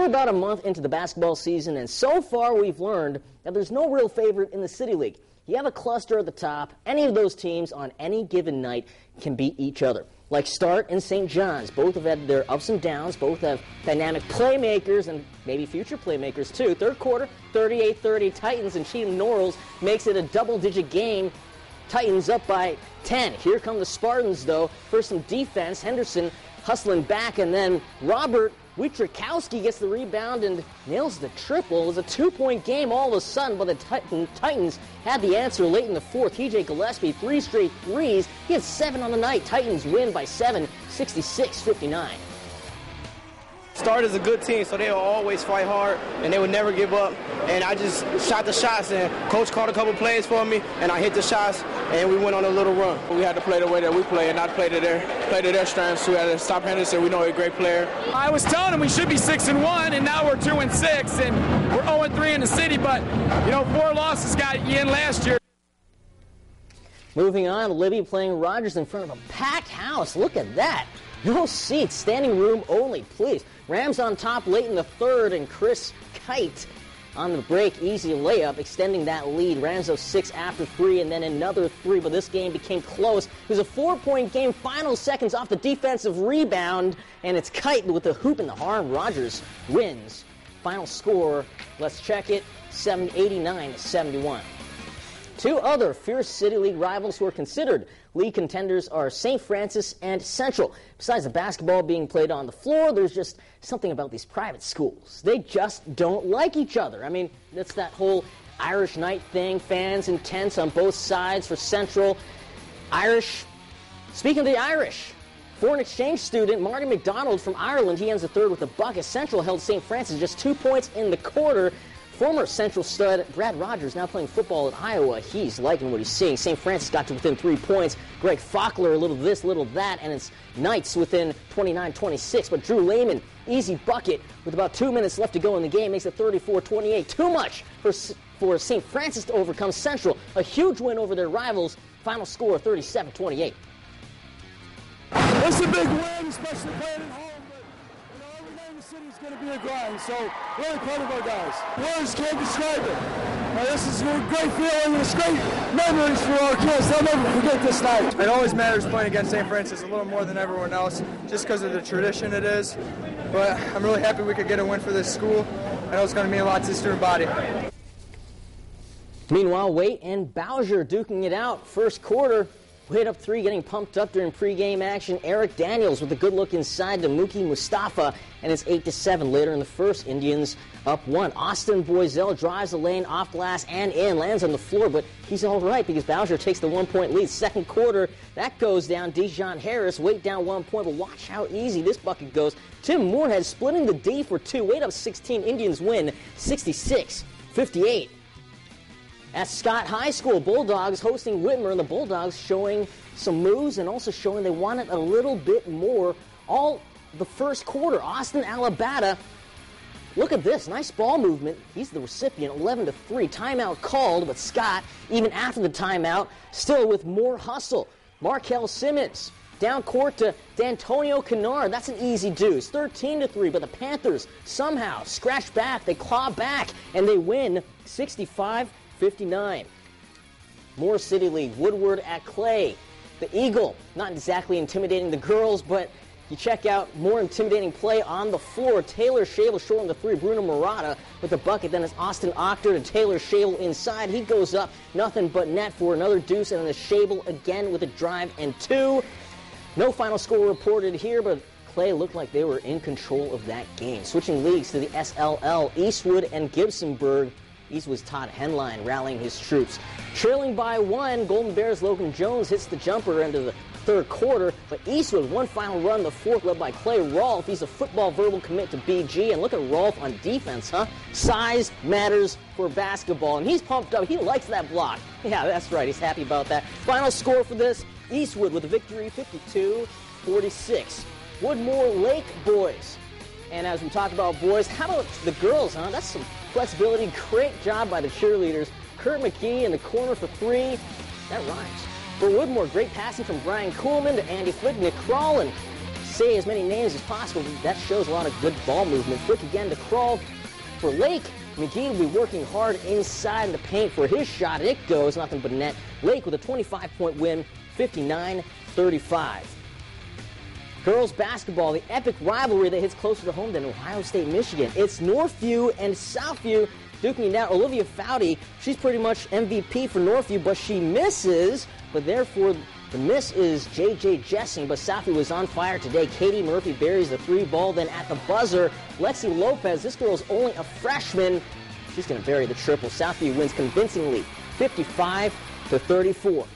We're about a month into the basketball season, and so far we've learned that there's no real favorite in the City League. You have a cluster at the top. Any of those teams on any given night can beat each other. Like Start and St. John's, both have had their ups and downs. Both have dynamic playmakers and maybe future playmakers too. Third quarter, 38-30, Titans and Cheatham Norrells makes it a double-digit game. Titans up by 10. Here come the Spartans, though. First some defense. Henderson hustling back, and then Robert Wietrikowski gets the rebound and nails the triple. It was a two-point game all of a sudden, but the Titans had the answer late in the fourth. TJ Gillespie, 3 straight threes. He had 7 on the night. Titans win by 7, 66-59. Start is a good team, so they'll always fight hard, and they would never give up. And I just shot the shots, and Coach called a couple plays for me, and I hit the shots, and we went on a little run. We had to play the way that we play and not play to their strengths. We had to stop Henderson. We know he's a great player. I was telling him we should be 6-1, and now we're 2-6, and we're 0-3 in the city. But, 4 losses got you in last year. Moving on, Libby playing Rogers in front of a packed house. Look at that. No seats, standing room only, please. Rams on top late in the third, and Chris Kite on the break, easy layup, extending that lead. Rams up 6 after 3, and then another 3, but this game became close. It was a 4-point game, final seconds off the defensive rebound, and it's Kite with a hoop in the arm. Rogers wins. Final score, let's check it, 89-71. Two other fierce City League rivals who are considered league contenders are St. Francis and Central. Besides the basketball being played on the floor, there's just something about these private schools. They just don't like each other. I mean, that's that whole Irish night thing, fans intense on both sides for Central. Irish, speaking of the Irish, foreign exchange student Marty McDonald from Ireland, he ends the third with a bucket. Central held St. Francis just 2 points in the quarter. Former Central stud Brad Rogers now playing football at Iowa. He's liking what he's seeing. St. Francis got to within 3 points. Greg Faulkner, a little this, little that, and it's Knights within 29-26. But Drew Lehman, easy bucket with about 2 minutes left to go in the game, makes it 34-28. Too much for St. Francis to overcome Central. A huge win over their rivals. Final score 37-28. It's a big win, especially playing at home. Every day in the city is going to be a grind, so really proud of our guys. Words can't describe it. This is a great feeling and it's great memories for our kids. They'll never forget this night. It always matters playing against St. Francis a little more than everyone else, just because of the tradition it is. But I'm really happy we could get a win for this school. I know it's going to mean a lot to the student body. Meanwhile, Waite and Bowser duking it out. First quarter, Waite up 3, getting pumped up during pregame action. Eric Daniels with a good look inside to Mookie Mustafa, and it's 8-7 later in the first. Indians up 1. Austin Boiselle drives the lane off glass and in, lands on the floor, but he's all right because Bowser takes the 1-point lead. Second quarter, that goes down. Dijon Harris, Waite down 1 point, but watch how easy this bucket goes. Tim Moorhead splitting the D for 2. Waite up 16. Indians win 66-58. At Scott High School, Bulldogs hosting Whitmer, and the Bulldogs showing some moves and also showing they wanted a little bit more all the first quarter. Austin Alabata, look at this, nice ball movement. He's the recipient, 11-3. Timeout called, but Scott, even after the timeout, still with more hustle. Markel Simmons, down court to D'Antonio Kennard. That's an easy deuce, 13-3, but the Panthers somehow scratch back, they claw back, and they win 65-59. More City League, Woodward at Clay. The Eagle, not exactly intimidating the girls, but you check out more intimidating play on the floor. Taylor Shavel short on the 3. Bruno Murata with the bucket. Then it's Austin Octor to Taylor Shavel inside. He goes up, nothing but net for another deuce, and then the Shavel again with a drive and 2. No final score reported here, but Clay looked like they were in control of that game. Switching leagues to the SLL, Eastwood and Gibsonburg. Eastwood's Todd Henline rallying his troops. Trailing by 1, Golden Bears' Logan Jones hits the jumper into the third quarter, but Eastwood, one final run, the fourth, led by Clay Rolfe. He's a football verbal commit to BG, and look at Rolfe on defense, huh? Size matters for basketball, and he's pumped up. He likes that block. Yeah, that's right. He's happy about that. Final score for this, Eastwood with a victory, 52-46. Woodmore Lake boys. And as we talk about boys, how about the girls, huh? That's some flexibility. Great job by the cheerleaders. Kurt McKee in the corner for 3. That rhymes. For Woodmore, great passing from Brian Kuhlman to Andy Flick. Nick Crawl and say as many names as possible. That shows a lot of good ball movement. Flick again to Crawl for Lake. McGee will be working hard inside in the paint for his shot. It goes, nothing but net. Lake with a 25-point win, 59-35. Girls basketball, the epic rivalry that hits closer to home than Ohio State, Michigan. It's Northview and Southview duking it out. Olivia Foudy, she's pretty much MVP for Northview, but she misses. But therefore, the miss is J.J. Jessing, but Southview was on fire today. Katie Murphy buries the three ball, then at the buzzer, Lexi Lopez. This girl is only a freshman. She's going to bury the triple. Southview wins convincingly, 55-34.